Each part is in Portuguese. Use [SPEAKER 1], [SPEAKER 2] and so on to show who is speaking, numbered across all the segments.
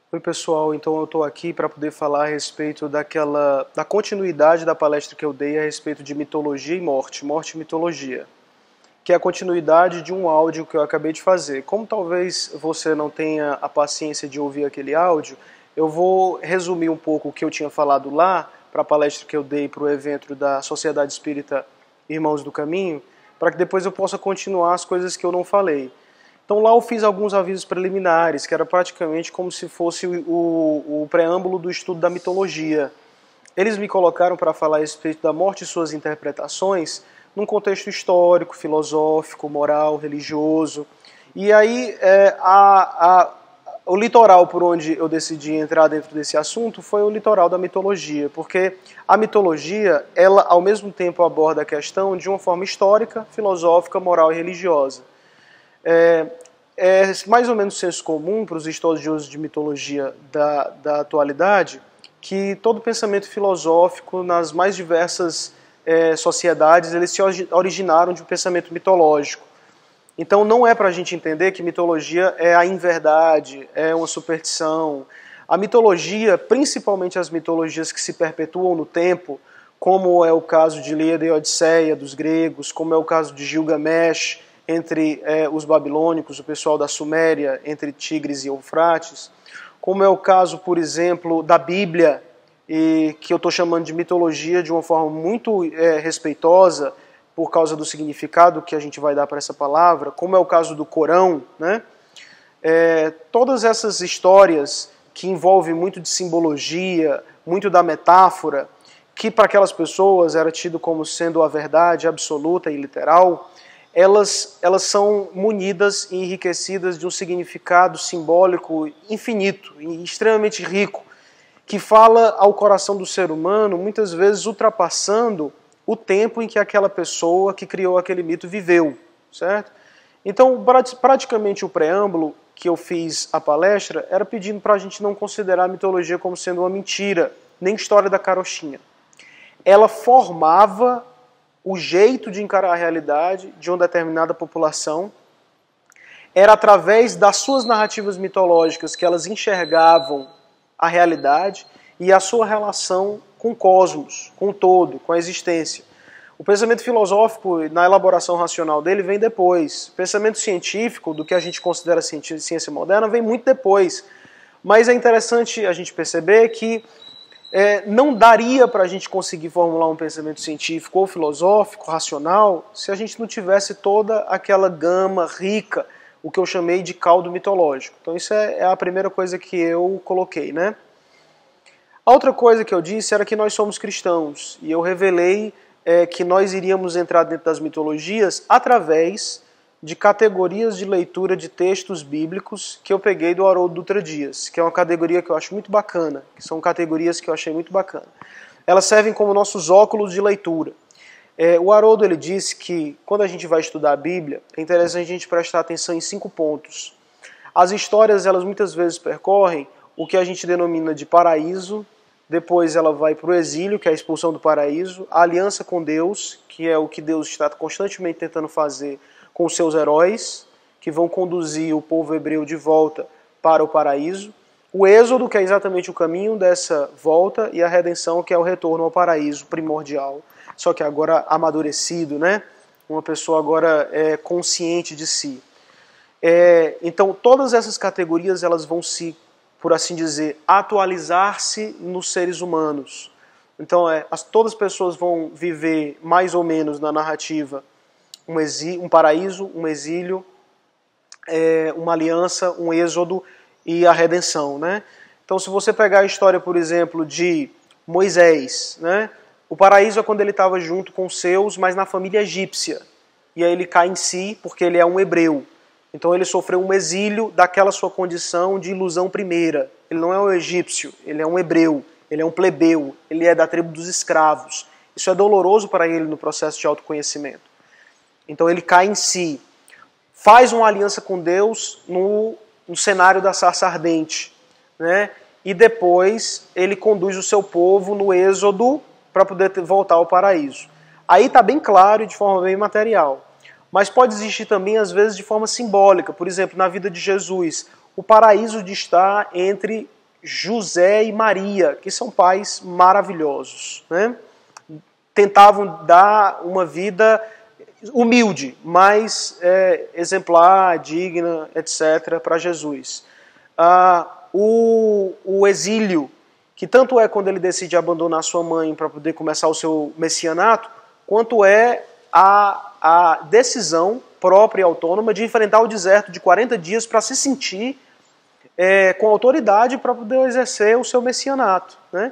[SPEAKER 1] Oi pessoal, então eu estou aqui para poder falar a respeito da continuidade da palestra que eu dei a respeito de mitologia e morte, morte e mitologia, que é a continuidade de um áudio que eu acabei de fazer. Como talvez você não tenha a paciência de ouvir aquele áudio, eu vou resumir um pouco o que eu tinha falado lá para a palestra que eu dei para o evento da Sociedade Espírita Irmãos do Caminho, para que depois eu possa continuar as coisas que eu não falei. Então lá eu fiz alguns avisos preliminares, que era praticamente como se fosse o preâmbulo do estudo da mitologia. Eles me colocaram para falar a respeito da morte e suas interpretações num contexto histórico, filosófico, moral, religioso. E aí o litoral por onde eu decidi entrar dentro desse assunto foi o litoral da mitologia, porque a mitologia, ela ao mesmo tempo aborda a questão de uma forma histórica, filosófica, moral e religiosa. É mais ou menos senso comum para os estudiosos de mitologia da atualidade que todo pensamento filosófico nas mais diversas sociedades eles se originaram de um pensamento mitológico. Então não é para a gente entender que mitologia é a inverdade, é uma superstição. A mitologia, principalmente as mitologias que se perpetuam no tempo, como é o caso de Ilíada e Odisseia dos gregos, como é o caso de Gilgamesh, entre os babilônicos, o pessoal da Suméria, entre Tigres e Eufrates, como é o caso, por exemplo, da Bíblia, e que eu estou chamando de mitologia de uma forma muito respeitosa, por causa do significado que a gente vai dar para essa palavra, como é o caso do Corão, né? Todas essas histórias que envolvem muito de simbologia, muito da metáfora, que para aquelas pessoas era tido como sendo a verdade absoluta e literal, elas são munidas e enriquecidas de um significado simbólico infinito e extremamente rico, que fala ao coração do ser humano, muitas vezes ultrapassando o tempo em que aquela pessoa que criou aquele mito viveu, certo? Então, praticamente o preâmbulo que eu fiz a palestra era pedindo para a gente não considerar a mitologia como sendo uma mentira, nem história da carochinha. Ela formava o jeito de encarar a realidade de uma determinada população. Era através das suas narrativas mitológicas que elas enxergavam a realidade e a sua relação com o cosmos, com o todo, com a existência. O pensamento filosófico, na elaboração racional dele, vem depois. O pensamento científico, do que a gente considera ciência moderna, vem muito depois. Mas é interessante a gente perceber que não daria para a gente conseguir formular um pensamento científico ou filosófico, racional, se a gente não tivesse toda aquela gama rica, o que eu chamei de caldo mitológico. Então isso é a primeira coisa que eu coloquei, né? A outra coisa que eu disse era que nós somos cristãos, e eu revelei que nós iríamos entrar dentro das mitologias através de categorias de leitura de textos bíblicos que eu peguei do Haroldo Dutra Dias, que é uma categoria que eu acho muito bacana, que são categorias que eu achei muito bacana. Elas servem como nossos óculos de leitura. O Haroldo ele disse que quando a gente vai estudar a Bíblia, é interessante a gente prestar atenção em 5 pontos. As histórias, elas muitas vezes percorrem o que a gente denomina de paraíso, depois ela vai para o exílio, que é a expulsão do paraíso, a aliança com Deus, que é o que Deus está constantemente tentando fazer com os seus heróis, que vão conduzir o povo hebreu de volta para o paraíso. O êxodo, que é exatamente o caminho dessa volta, e a redenção, que é o retorno ao paraíso primordial. Só que agora amadurecido, né? Uma pessoa agora consciente de si. Então, todas essas categorias elas vão se, por assim dizer, atualizar-se nos seres humanos. Então, todas as pessoas vão viver mais ou menos na narrativa um paraíso, um exílio, uma aliança, um êxodo e a redenção, né? Então, se você pegar a história, por exemplo, de Moisés, né? O paraíso é quando ele estava junto com os seus, mas na família egípcia. E aí ele cai em si, porque ele é um hebreu. Então ele sofreu um exílio daquela sua condição de ilusão primeira. Ele não é um egípcio, ele é um hebreu, ele é um plebeu, ele é da tribo dos escravos. Isso é doloroso para ele no processo de autoconhecimento. Então ele cai em si, faz uma aliança com Deus no cenário da sarça ardente, né? E depois ele conduz o seu povo no êxodo para poder voltar ao paraíso. Aí está bem claro e de forma bem material. Mas pode existir também, às vezes, de forma simbólica. Por exemplo, na vida de Jesus, o paraíso de estar entre José e Maria, que são pais maravilhosos, né? Tentavam dar uma vida humilde, mas exemplar, digna, etc., para Jesus. O exílio, que tanto é quando ele decide abandonar sua mãe para poder começar o seu messianato, quanto é a decisão própria e autônoma de enfrentar o deserto de 40 dias para se sentir com autoridade para poder exercer o seu messianato, né?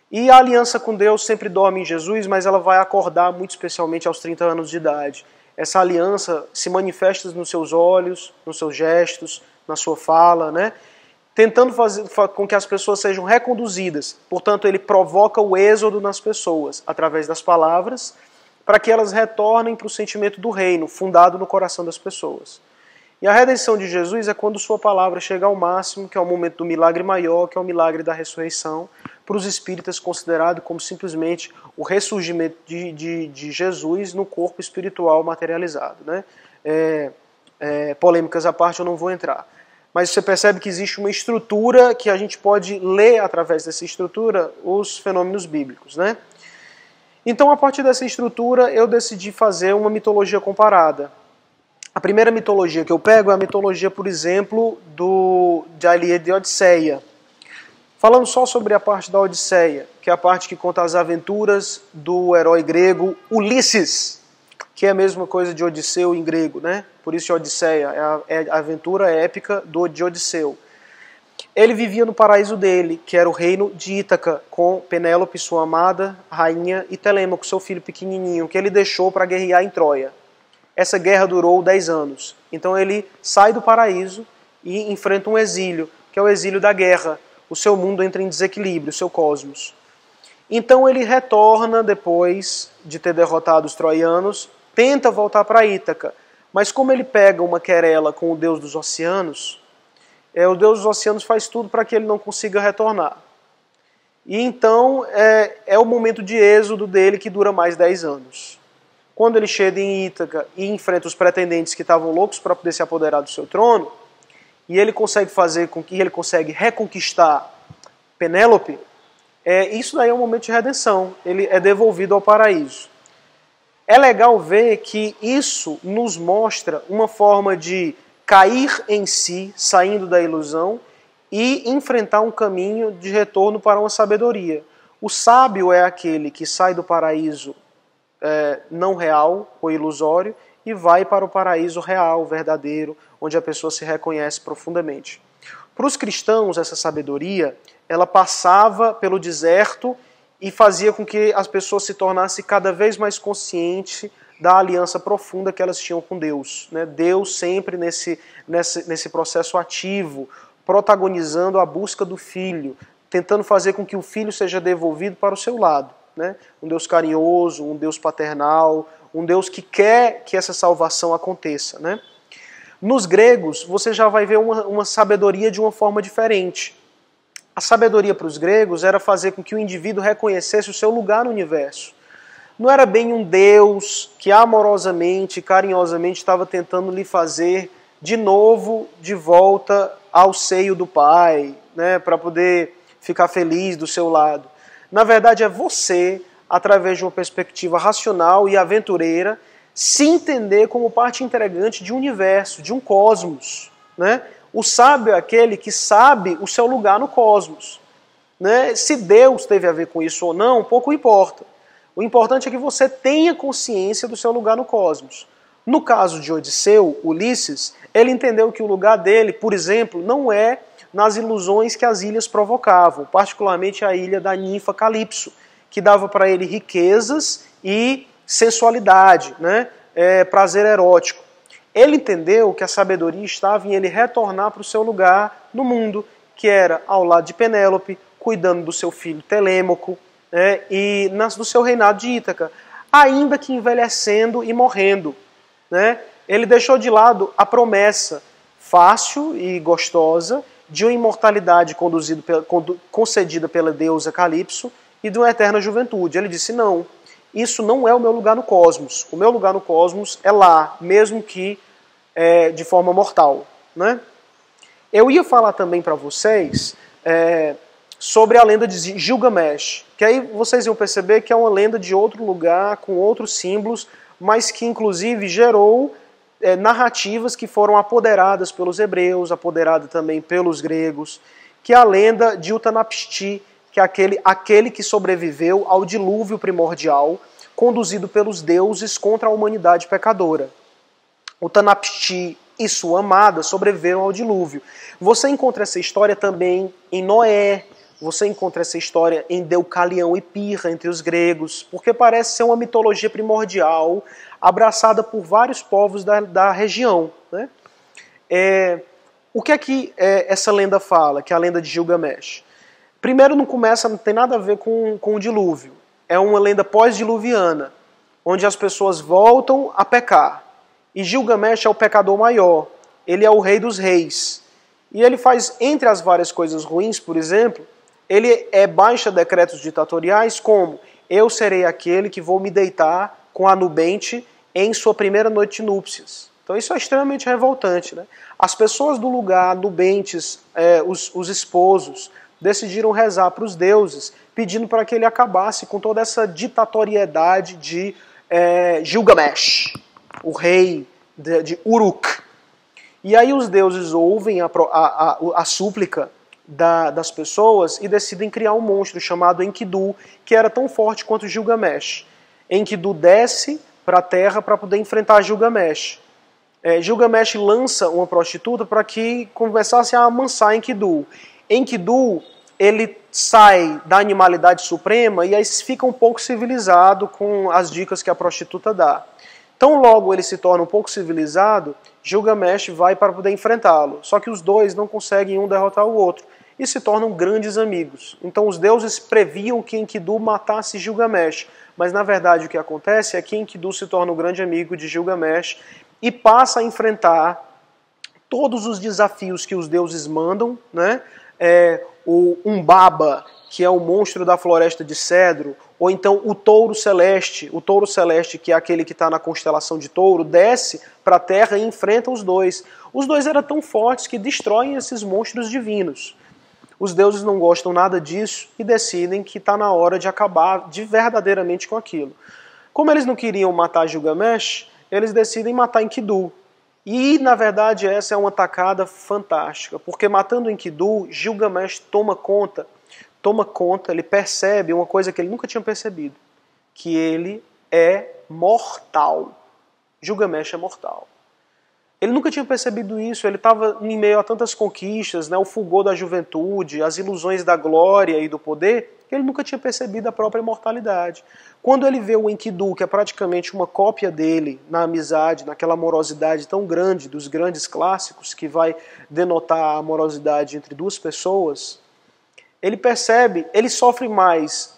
[SPEAKER 1] E a aliança com Deus sempre dorme em Jesus, mas ela vai acordar muito especialmente aos 30 anos de idade. Essa aliança se manifesta nos seus olhos, nos seus gestos, na sua fala, né? Tentando fazer com que as pessoas sejam reconduzidas. Portanto, ele provoca o êxodo nas pessoas, através das palavras, para que elas retornem para o sentimento do reino, fundado no coração das pessoas. E a redenção de Jesus é quando sua palavra chega ao máximo, que é o momento do milagre maior, que é o milagre da ressurreição, para os espíritas considerado como simplesmente o ressurgimento de Jesus no corpo espiritual materializado, né? Polêmicas à parte, eu não vou entrar. Mas você percebe que existe uma estrutura que a gente pode ler através dessa estrutura os fenômenos bíblicos, né? Então, a partir dessa estrutura, eu decidi fazer uma mitologia comparada. A primeira mitologia que eu pego é a mitologia, por exemplo, da Ilíada e Odisseia. Falando só sobre a parte da Odisseia, que é a parte que conta as aventuras do herói grego Ulisses, que é a mesma coisa de Odisseu em grego, né? Por isso Odisseia é a aventura épica de Odisseu. Ele vivia no paraíso dele, que era o reino de Ítaca, com Penélope, sua amada rainha, e Telêmaco, seu filho pequenininho, que ele deixou para guerrear em Troia. Essa guerra durou 10 anos. Então ele sai do paraíso e enfrenta um exílio, que é o exílio da guerra. O seu mundo entra em desequilíbrio, o seu cosmos. Então ele retorna depois de ter derrotado os troianos, tenta voltar para Ítaca. Mas como ele pega uma querela com o deus dos oceanos, o deus dos oceanos faz tudo para que ele não consiga retornar. E então é o momento de êxodo dele que dura mais 10 anos. Quando ele chega em Ítaca e enfrenta os pretendentes que estavam loucos para poder se apoderar do seu trono, e ele consegue fazer com que ele consegue reconquistar Penélope, isso daí é um momento de redenção. Ele é devolvido ao paraíso. É legal ver que isso nos mostra uma forma de cair em si, saindo da ilusão, e enfrentar um caminho de retorno para uma sabedoria. O sábio é aquele que sai do paraíso não real ou ilusório e vai para o paraíso real, verdadeiro, onde a pessoa se reconhece profundamente. Para os cristãos, essa sabedoria, ela passava pelo deserto e fazia com que as pessoas se tornassem cada vez mais conscientes da aliança profunda que elas tinham com Deus, né? Deus sempre nesse processo ativo, protagonizando a busca do Filho, tentando fazer com que o Filho seja devolvido para o seu lado, né? Um Deus carinhoso, um Deus paternal, um Deus que quer que essa salvação aconteça, né? Nos gregos, você já vai ver uma sabedoria de uma forma diferente. A sabedoria para os gregos era fazer com que o indivíduo reconhecesse o seu lugar no universo. Não era bem um Deus que amorosamente, carinhosamente estava tentando lhe fazer de novo, de volta ao seio do Pai, né, para poder ficar feliz do seu lado. Na verdade, é você, através de uma perspectiva racional e aventureira, se entender como parte integrante de um universo, de um cosmos, né? O sábio é aquele que sabe o seu lugar no cosmos, né? Se Deus teve a ver com isso ou não, pouco importa. O importante é que você tenha consciência do seu lugar no cosmos. No caso de Odisseu, Ulisses, ele entendeu que o lugar dele, por exemplo, não é nas ilusões que as ilhas provocavam, particularmente a ilha da ninfa Calipso, que dava para ele riquezas e sensualidade, né? Prazer erótico. Ele entendeu que a sabedoria estava em ele retornar para o seu lugar no mundo, que era ao lado de Penélope, cuidando do seu filho Telêmaco, né? E do seu reinado de Ítaca, ainda que envelhecendo e morrendo, né? Ele deixou de lado a promessa fácil e gostosa de uma imortalidade concedida pela deusa Calipso e de uma eterna juventude. Ele disse, não, isso não é o meu lugar no cosmos. O meu lugar no cosmos é lá, mesmo que de forma mortal, né? Eu ia falar também para vocês sobre a lenda de Gilgamesh, que aí vocês iam perceber que é uma lenda de outro lugar, com outros símbolos, mas que inclusive gerou narrativas que foram apoderadas pelos hebreus, apoderadas também pelos gregos, que é a lenda de Utanapishti, que é aquele que sobreviveu ao dilúvio primordial, conduzido pelos deuses contra a humanidade pecadora. Utanapishti e sua amada sobreviveram ao dilúvio. Você encontra essa história também em Noé, você encontra essa história em Deucalião e Pirra, entre os gregos, porque parece ser uma mitologia primordial, abraçada por vários povos da região. Né? O que é que essa lenda fala, que é a lenda de Gilgamesh? Primeiro, não tem nada a ver com o dilúvio. É uma lenda pós-diluviana, onde as pessoas voltam a pecar. E Gilgamesh é o pecador maior, ele é o rei dos reis. E ele faz, entre as várias coisas ruins, por exemplo, ele baixa decretos ditatoriais como: eu serei aquele que vou me deitar com a nubente em sua primeira noite de núpcias. Então isso é extremamente revoltante. Né? As pessoas do lugar, nubentes, os esposos, decidiram rezar para os deuses, pedindo para que ele acabasse com toda essa ditatoriedade de Gilgamesh, o rei de Uruk. E aí os deuses ouvem a súplica das pessoas e decidem criar um monstro chamado Enkidu, que era tão forte quanto Gilgamesh. Enkidu desce para a terra para poder enfrentar Gilgamesh. Gilgamesh lança uma prostituta para que começasse a amansar Enkidu. Enkidu, ele sai da animalidade suprema e aí fica um pouco civilizado com as dicas que a prostituta dá. Tão logo ele se torna um pouco civilizado, Gilgamesh vai para poder enfrentá-lo. Só que os dois não conseguem um derrotar o outro e se tornam grandes amigos. Então os deuses previam que Enkidu matasse Gilgamesh, mas na verdade o que acontece é que Enkidu se torna um grande amigo de Gilgamesh e passa a enfrentar todos os desafios que os deuses mandam, né? O Umbaba, que é o monstro da floresta de cedro, ou então o touro celeste, que é aquele que está na constelação de touro, desce para a terra e enfrenta os dois. Os dois eram tão fortes que destroem esses monstros divinos. Os deuses não gostam nada disso e decidem que está na hora de acabar verdadeiramente com aquilo. Como eles não queriam matar Gilgamesh, eles decidem matar Enkidu. E, na verdade, essa é uma tacada fantástica, porque matando Enkidu, Gilgamesh toma conta, ele percebe uma coisa que ele nunca tinha percebido, que ele é mortal. Gilgamesh é mortal. Ele nunca tinha percebido isso, ele estava em meio a tantas conquistas, né, o fulgor da juventude, as ilusões da glória e do poder, que ele nunca tinha percebido a própria imortalidade. Quando ele vê o Enkidu, que é praticamente uma cópia dele na amizade, naquela amorosidade tão grande dos grandes clássicos, que vai denotar a amorosidade entre duas pessoas, ele percebe, ele sofre mais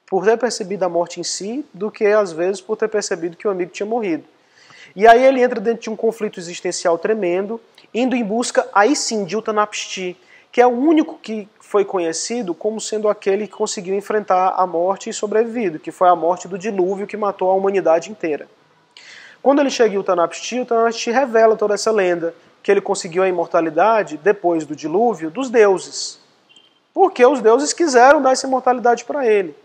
[SPEAKER 1] por ter percebido a morte em si do que, às vezes, por ter percebido que o amigo tinha morrido. E aí ele entra dentro de um conflito existencial tremendo, indo em busca, aí sim, de Utanapishti, que é o único que foi conhecido como sendo aquele que conseguiu enfrentar a morte e sobrevivido, que foi a morte do dilúvio que matou a humanidade inteira. Quando ele chega em Utanapishti revela toda essa lenda, que ele conseguiu a imortalidade, depois do dilúvio, dos deuses. Porque os deuses quiseram dar essa imortalidade para ele.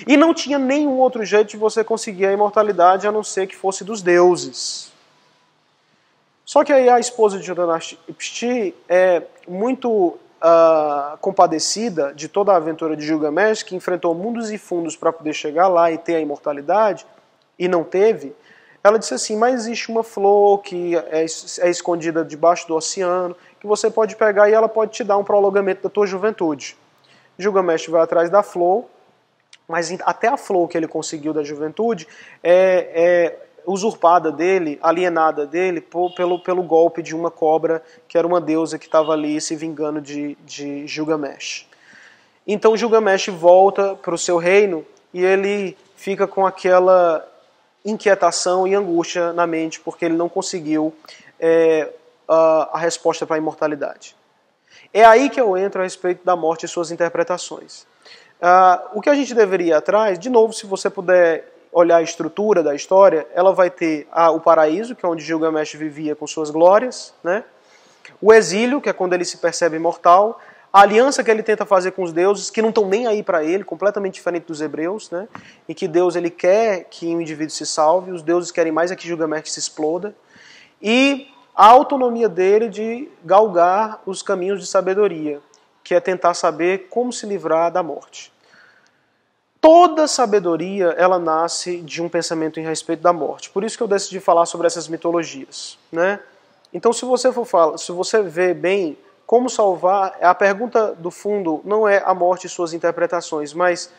[SPEAKER 1] E não tinha nenhum outro jeito de você conseguir a imortalidade a não ser que fosse dos deuses. Só que aí a esposa de Utanapishti é muito compadecida de toda a aventura de Gilgamesh, que enfrentou mundos e fundos para poder chegar lá e ter a imortalidade, e não teve. Ela disse assim: mas existe uma flor que é escondida debaixo do oceano, que você pode pegar e ela pode te dar um prolongamento da tua juventude. Gilgamesh vai atrás da flor, mas até a flor que ele conseguiu da juventude é usurpada dele, alienada dele, pelo golpe de uma cobra, que era uma deusa que estava ali se vingando de Gilgamesh. Então Gilgamesh volta para o seu reino e ele fica com aquela inquietação e angústia na mente, porque ele não conseguiu a resposta para a imortalidade. É aí que eu entro a respeito da morte e suas interpretações. O que a gente deveria ir atrás, de novo, se você puder olhar a estrutura da história, ela vai ter o paraíso, que é onde Gilgamesh vivia com suas glórias, né? O exílio, que é quando ele se percebe imortal, a aliança que ele tenta fazer com os deuses, que não estão nem aí para ele, completamente diferente dos hebreus, né? E que Deus ele quer que um indivíduo se salve, os deuses querem mais é que Gilgamesh se exploda, e a autonomia dele de galgar os caminhos de sabedoria, que é tentar saber como se livrar da morte. Toda sabedoria, ela nasce de um pensamento em respeito da morte. Por isso que eu decidi falar sobre essas mitologias, né? Então, se você vê bem como salvar, a pergunta do fundo não é a morte e suas interpretações, mas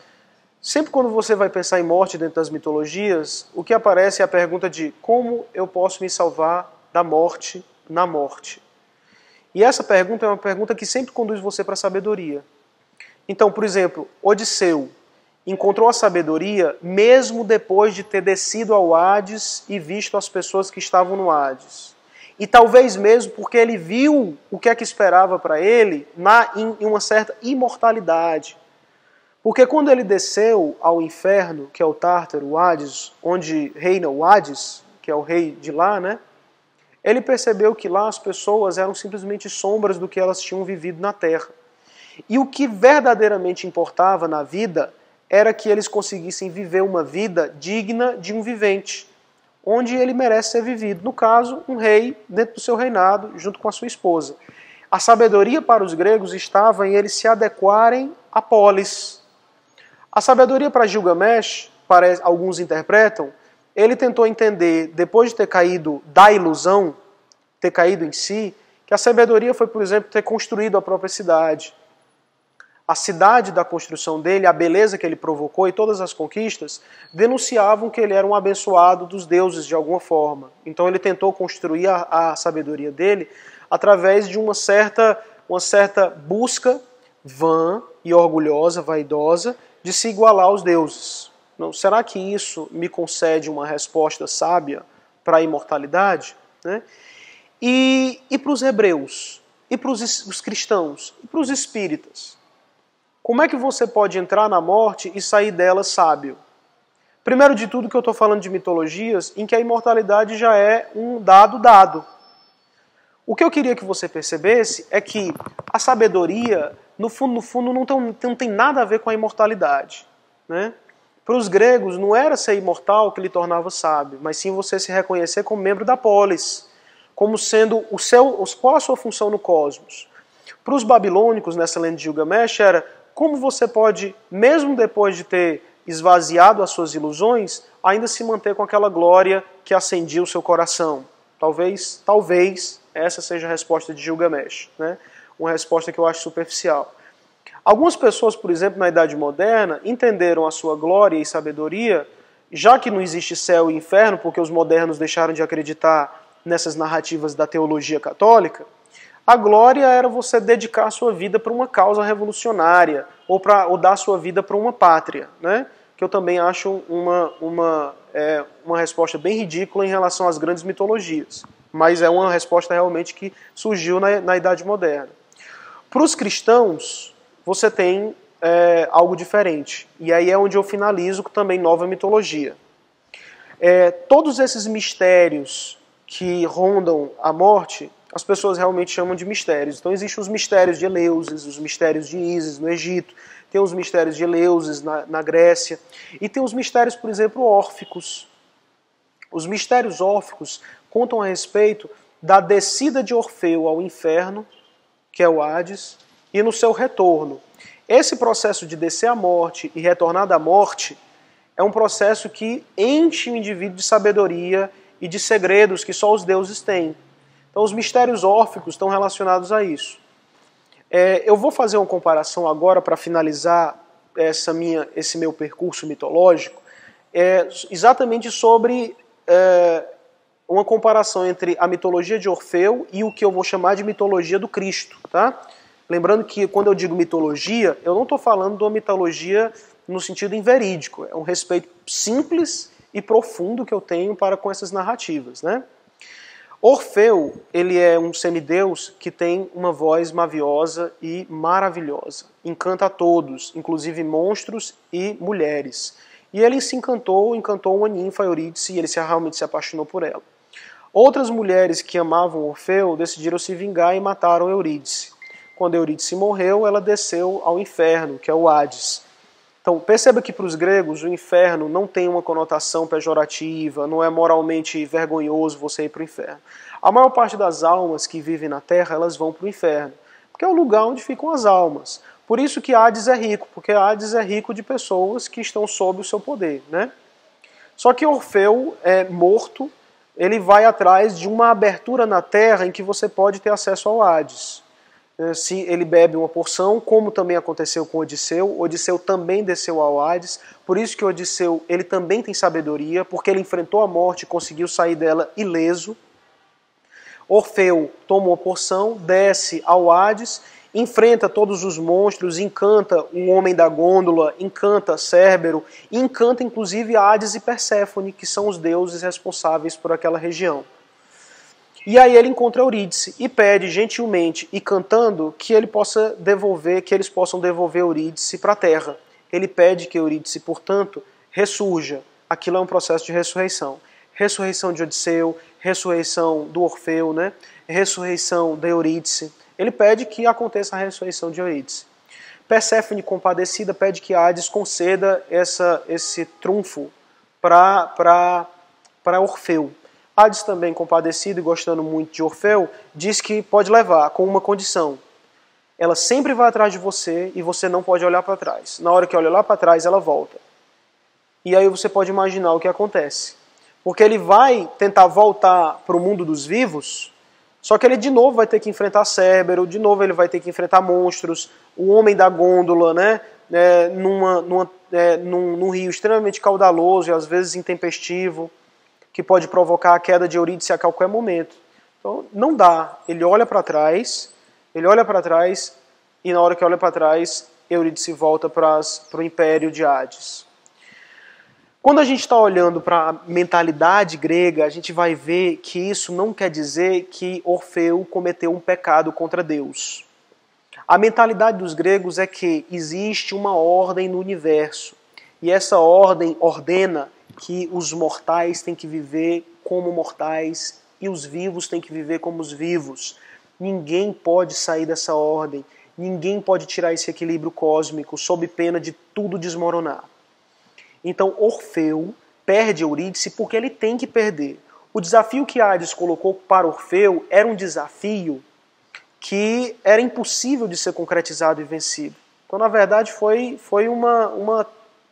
[SPEAKER 1] sempre quando você vai pensar em morte dentro das mitologias, o que aparece é a pergunta de como eu posso me salvar da morte na morte. E essa pergunta é uma pergunta que sempre conduz você para a sabedoria. Então, por exemplo, Odisseu encontrou a sabedoria mesmo depois de ter descido ao Hades e visto as pessoas que estavam no Hades. E talvez mesmo porque ele viu o que é que esperava para ele em uma certa imortalidade. Porque quando ele desceu ao inferno, que é o Tártaro, o Hades, onde reina o Hades, que é o rei de lá, né? Ele percebeu que lá as pessoas eram simplesmente sombras do que elas tinham vivido na Terra. E o que verdadeiramente importava na vida era que eles conseguissem viver uma vida digna de um vivente, onde ele merece ser vivido. No caso, um rei dentro do seu reinado, junto com a sua esposa. A sabedoria para os gregos estava em eles se adequarem à polis. A sabedoria para Gilgamesh, para alguns interpretam, ele tentou entender, depois de ter caído da ilusão, ter caído em si, que a sabedoria foi, por exemplo, ter construído a própria cidade. A cidade da construção dele, a beleza que ele provocou e todas as conquistas denunciavam que ele era um abençoado dos deuses de alguma forma. Então ele tentou construir a sabedoria dele através de uma certa busca vã e orgulhosa, vaidosa, de se igualar aos deuses. Não, será que isso me concede uma resposta sábia para a imortalidade? Né? E para os hebreus, e para os cristãos, e para os espíritas? Como é que você pode entrar na morte e sair dela sábio? Primeiro de tudo que eu estou falando de mitologias em que a imortalidade já é um dado. O que eu queria que você percebesse é que a sabedoria, no fundo, não tem nada a ver com a imortalidade. Né? Para os gregos, não era ser imortal que lhe tornava sábio, mas sim você se reconhecer como membro da polis, como sendo qual a sua função no cosmos. Para os babilônicos, nessa lenda de Gilgamesh, era como você pode, mesmo depois de ter esvaziado as suas ilusões, ainda se manter com aquela glória que acendia o seu coração. Talvez essa seja a resposta de Gilgamesh, né? Uma resposta que eu acho superficial. Algumas pessoas, por exemplo, na Idade Moderna, entenderam a sua glória e sabedoria, já que não existe céu e inferno, porque os modernos deixaram de acreditar nessas narrativas da teologia católica. A glória era você dedicar a sua vida para uma causa revolucionária, ou dar a sua vida para uma pátria, né? Que eu também acho uma resposta bem ridícula em relação às grandes mitologias. Mas é uma resposta realmente que surgiu na Idade Moderna. Para os cristãos, você tem algo diferente. E aí é onde eu finalizo com também nova mitologia. Todos esses mistérios que rondam a morte, as pessoas realmente chamam de mistérios. Então existem os mistérios de Eleusis, os mistérios de Ísis no Egito, tem os mistérios de Eleusis na Grécia, e tem os mistérios, por exemplo, órficos. Os mistérios órficos contam a respeito da descida de Orfeu ao inferno, que é o Hades, e no seu retorno. Esse processo de descer à morte e retornar da morte é um processo que enche o indivíduo de sabedoria e de segredos que só os deuses têm. Então os mistérios órficos estão relacionados a isso. Eu vou fazer uma comparação agora para finalizar esse meu percurso mitológico, exatamente sobre uma comparação entre a mitologia de Orfeu e o que eu vou chamar de mitologia do Cristo. Tá? Lembrando que quando eu digo mitologia, eu não estou falando de uma mitologia no sentido inverídico, é um respeito simples e profundo que eu tenho para com essas narrativas, né? Orfeu, ele é um semideus que tem uma voz maviosa e maravilhosa. Encanta a todos, inclusive monstros e mulheres. E ele se encantou uma ninfa, Eurídice, e ele realmente se apaixonou por ela. Outras mulheres que amavam Orfeu decidiram se vingar e mataram Eurídice. Quando Eurídice morreu, ela desceu ao inferno, que é o Hades. Então, perceba que para os gregos o inferno não tem uma conotação pejorativa, não é moralmente vergonhoso você ir para o inferno. A maior parte das almas que vivem na Terra, elas vão para o inferno, porque é o lugar onde ficam as almas. Por isso que Hades é rico, porque Hades é rico de pessoas que estão sob o seu poder, né? Só que Orfeu é morto, ele vai atrás de uma abertura na Terra em que você pode ter acesso ao Hades. Se ele bebe uma porção, como também aconteceu com Odisseu. Odisseu também desceu ao Hades, por isso que Odisseu ele também tem sabedoria, porque ele enfrentou a morte e conseguiu sair dela ileso. Orfeu toma uma porção, desce ao Hades, enfrenta todos os monstros, encanta o homem da gôndola, encanta Cérbero, e encanta inclusive Hades e Perséfone, que são os deuses responsáveis por aquela região. E aí ele encontra Eurídice e pede gentilmente e cantando que ele possa devolver, que eles possam devolver Eurídice para a terra. Ele pede que Eurídice, portanto, ressurja. Aquilo é um processo de ressurreição. Ressurreição de Odisseu, ressurreição do Orfeu, né? Ressurreição da Eurídice. Ele pede que aconteça a ressurreição de Eurídice. Perséfone, compadecida, pede que Hades conceda esse trunfo para Orfeu. Hades, também compadecido e gostando muito de Orfeu, diz que pode levar com uma condição. Ela sempre vai atrás de você e você não pode olhar para trás. Na hora que olha lá para trás, ela volta. E aí você pode imaginar o que acontece. Porque ele vai tentar voltar para o mundo dos vivos, só que ele de novo vai ter que enfrentar Cérbero, de novo ele vai ter que enfrentar monstros, o homem da gôndola, né? Num rio extremamente caudaloso e às vezes intempestivo, que pode provocar a queda de Eurídice a qualquer momento. Então, não dá. Ele olha para trás e na hora que olha para trás, Eurídice volta para o império de Hades. Quando a gente está olhando para a mentalidade grega, a gente vai ver que isso não quer dizer que Orfeu cometeu um pecado contra Deus. A mentalidade dos gregos é que existe uma ordem no universo, e essa ordem ordena que os mortais têm que viver como mortais e os vivos têm que viver como os vivos. Ninguém pode sair dessa ordem, ninguém pode tirar esse equilíbrio cósmico sob pena de tudo desmoronar. Então Orfeu perde Eurídice porque ele tem que perder. O desafio que Hades colocou para Orfeu era um desafio que era impossível de ser concretizado e vencido. Então, na verdade, foi uma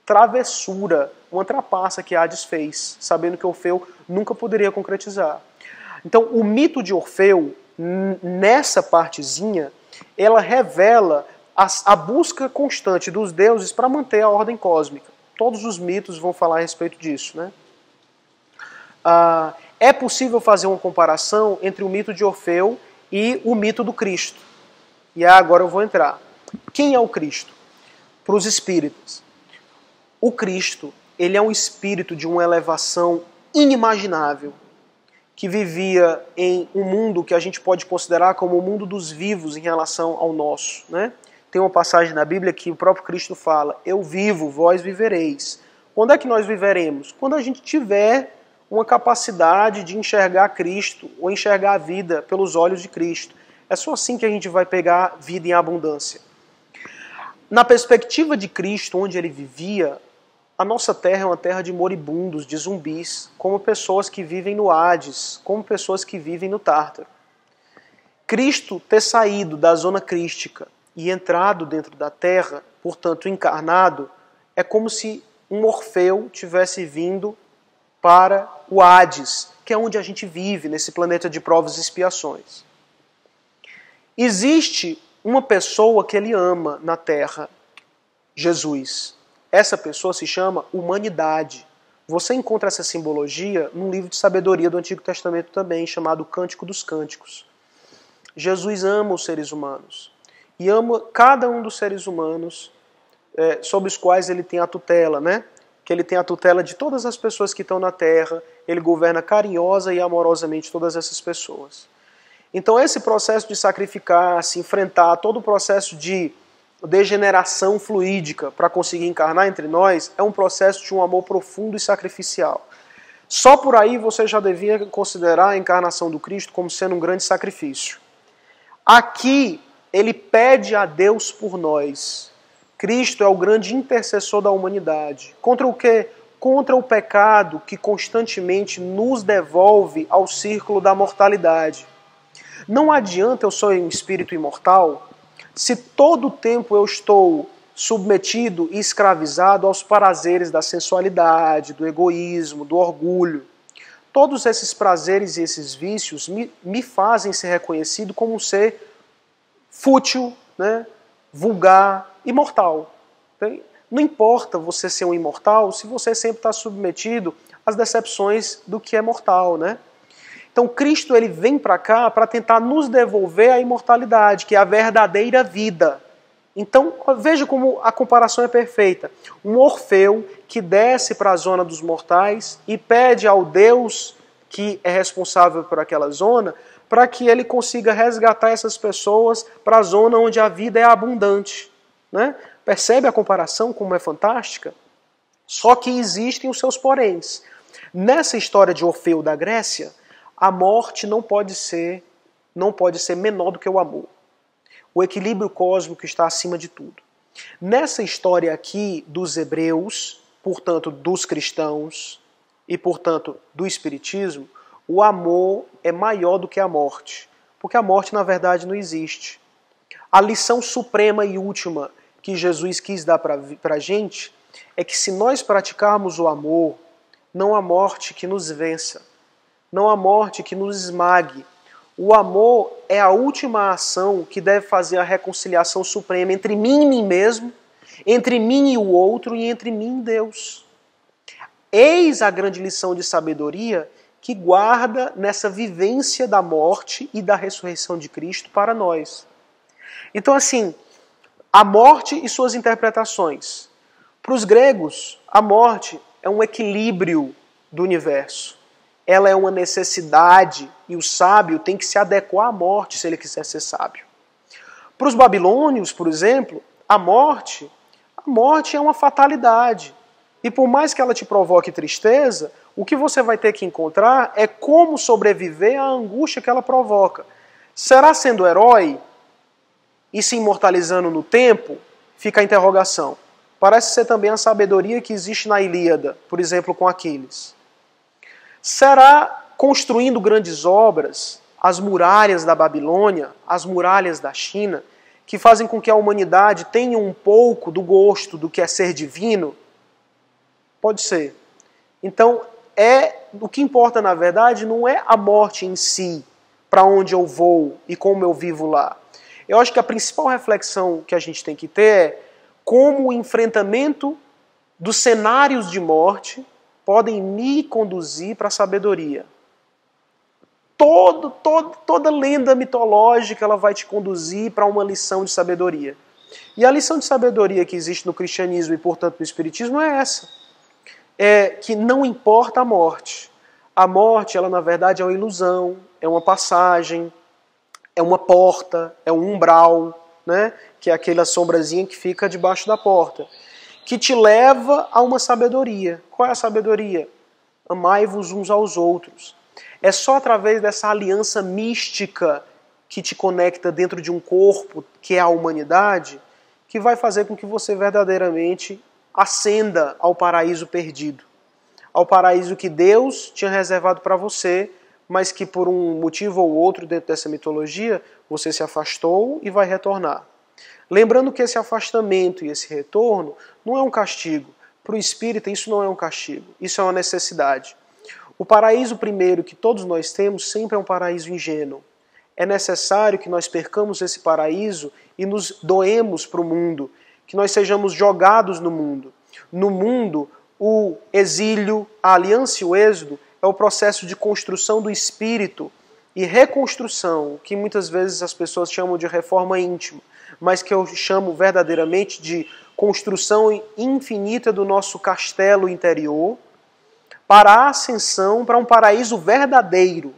[SPEAKER 1] travessura, uma trapaça que Hades fez, sabendo que Orfeu nunca poderia concretizar. Então, o mito de Orfeu, nessa partezinha, ela revela a busca constante dos deuses para manter a ordem cósmica. Todos os mitos vão falar a respeito disso, né? É possível fazer uma comparação entre o mito de Orfeu e o mito do Cristo. E agora eu vou entrar. Quem é o Cristo? Para os espíritas. O Cristo, ele é um espírito de uma elevação inimaginável, que vivia em um mundo que a gente pode considerar como o mundo dos vivos em relação ao nosso, né? Tem uma passagem na Bíblia que o próprio Cristo fala: eu vivo, vós vivereis. Quando é que nós viveremos? Quando a gente tiver uma capacidade de enxergar Cristo ou enxergar a vida pelos olhos de Cristo. É só assim que a gente vai pegar vida em abundância. Na perspectiva de Cristo, onde ele vivia, a nossa terra é uma terra de moribundos, de zumbis, como pessoas que vivem no Hades, como pessoas que vivem no Tártaro. Cristo ter saído da zona crística e entrado dentro da terra, portanto encarnado, é como se um Orfeu tivesse vindo para o Hades, que é onde a gente vive, nesse planeta de provas e expiações. Existe uma pessoa que ele ama na terra, Jesus. Essa pessoa se chama humanidade. Você encontra essa simbologia num livro de sabedoria do Antigo Testamento também, chamado Cântico dos Cânticos. Jesus ama os seres humanos. E ama cada um dos seres humanos sobre os quais ele tem a tutela, né? Que ele tem a tutela de todas as pessoas que estão na Terra, ele governa carinhosa e amorosamente todas essas pessoas. Então esse processo de sacrificar, se enfrentar, todo o processo de degeneração fluídica para conseguir encarnar entre nós, é um processo de um amor profundo e sacrificial. Só por aí você já devia considerar a encarnação do Cristo como sendo um grande sacrifício. Aqui ele pede a Deus por nós. Cristo é o grande intercessor da humanidade. Contra o quê? Contra o pecado que constantemente nos devolve ao círculo da mortalidade. Não adianta eu ser um espírito imortal se todo o tempo eu estou submetido e escravizado aos prazeres da sensualidade, do egoísmo, do orgulho. Todos esses prazeres e esses vícios me fazem ser reconhecido como um ser fútil, né, vulgar, imortal. Não importa você ser um imortal se você sempre está submetido às decepções do que é mortal, né? Então Cristo ele vem para cá para tentar nos devolver a imortalidade, que é a verdadeira vida. Então veja como a comparação é perfeita. Um Orfeu que desce para a zona dos mortais e pede ao Deus que é responsável por aquela zona para que ele consiga resgatar essas pessoas para a zona onde a vida é abundante, né? Percebe a comparação como é fantástica? Só que existem os seus poréns. Nessa história de Orfeu da Grécia, a morte não pode ser menor do que o amor. O equilíbrio cósmico está acima de tudo. Nessa história aqui dos hebreus, portanto dos cristãos e portanto do espiritismo, o amor é maior do que a morte, porque a morte na verdade não existe. A lição suprema e última que Jesus quis dar para a gente é que se nós praticarmos o amor, não há morte que nos vença, não há morte que nos esmague. O amor é a última ação que deve fazer a reconciliação suprema entre mim e mim mesmo, entre mim e o outro e entre mim e Deus. Eis a grande lição de sabedoria que guarda nessa vivência da morte e da ressurreição de Cristo para nós. Então, assim, a morte e suas interpretações. Para os gregos, a morte é um equilíbrio do universo. Ela é uma necessidade e o sábio tem que se adequar à morte se ele quiser ser sábio. Para os babilônios, por exemplo, a morte é uma fatalidade. E por mais que ela te provoque tristeza, o que você vai ter que encontrar é como sobreviver à angústia que ela provoca. Será sendo herói e se imortalizando no tempo? Fica a interrogação. Parece ser também a sabedoria que existe na Ilíada, por exemplo, com Aquiles. Será construindo grandes obras, as muralhas da Babilônia, as muralhas da China, que fazem com que a humanidade tenha um pouco do gosto do que é ser divino? Pode ser. Então, o que importa, na verdade, não é a morte em si, para onde eu vou e como eu vivo lá. Eu acho que a principal reflexão que a gente tem que ter é como o enfrentamento dos cenários de morte podem me conduzir para a sabedoria. Toda lenda mitológica ela vai te conduzir para uma lição de sabedoria. E a lição de sabedoria que existe no cristianismo e, portanto, no espiritismo é essa. É que não importa a morte. A morte, ela na verdade é uma ilusão, é uma passagem, é uma porta, é um umbral, né? Que é aquela sombrazinha que fica debaixo da porta, que te leva a uma sabedoria. Qual é a sabedoria? Amai-vos uns aos outros. É só através dessa aliança mística que te conecta dentro de um corpo, que é a humanidade, que vai fazer com que você verdadeiramente ascenda ao paraíso perdido. Ao paraíso que Deus tinha reservado para você, mas que por um motivo ou outro dentro dessa mitologia, você se afastou e vai retornar. Lembrando que esse afastamento e esse retorno não é um castigo. Para o espírita isso não é um castigo, isso é uma necessidade. O paraíso primeiro que todos nós temos sempre é um paraíso ingênuo. É necessário que nós percamos esse paraíso e nos doemos para o mundo, que nós sejamos jogados no mundo. No mundo, o exílio, a aliança e o êxodo é o processo de construção do espírito e reconstrução, que muitas vezes as pessoas chamam de reforma íntima, mas que eu chamo verdadeiramente de construção infinita do nosso castelo interior para a ascensão para um paraíso verdadeiro,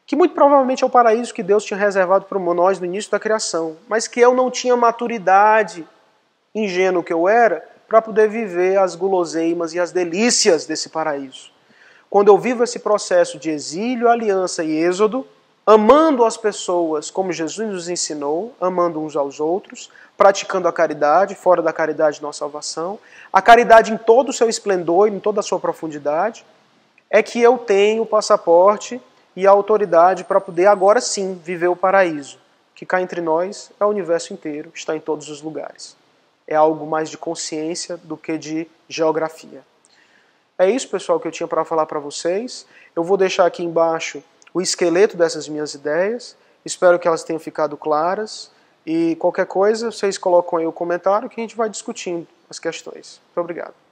[SPEAKER 1] que muito provavelmente é o paraíso que Deus tinha reservado para nós no início da criação, mas que eu não tinha maturidade, ingênuo que eu era, para poder viver as guloseimas e as delícias desse paraíso. Quando eu vivo esse processo de exílio, aliança e êxodo, amando as pessoas como Jesus nos ensinou, amando uns aos outros, praticando a caridade, fora da caridade não há salvação, a caridade em todo o seu esplendor e em toda a sua profundidade, é que eu tenho o passaporte e a autoridade para poder agora sim viver o paraíso, que cá entre nós é o universo inteiro, está em todos os lugares. É algo mais de consciência do que de geografia. É isso, pessoal, que eu tinha para falar para vocês. Eu vou deixar aqui embaixo o esqueleto dessas minhas ideias. Espero que elas tenham ficado claras. E qualquer coisa, vocês colocam aí o comentário que a gente vai discutindo as questões. Muito obrigado.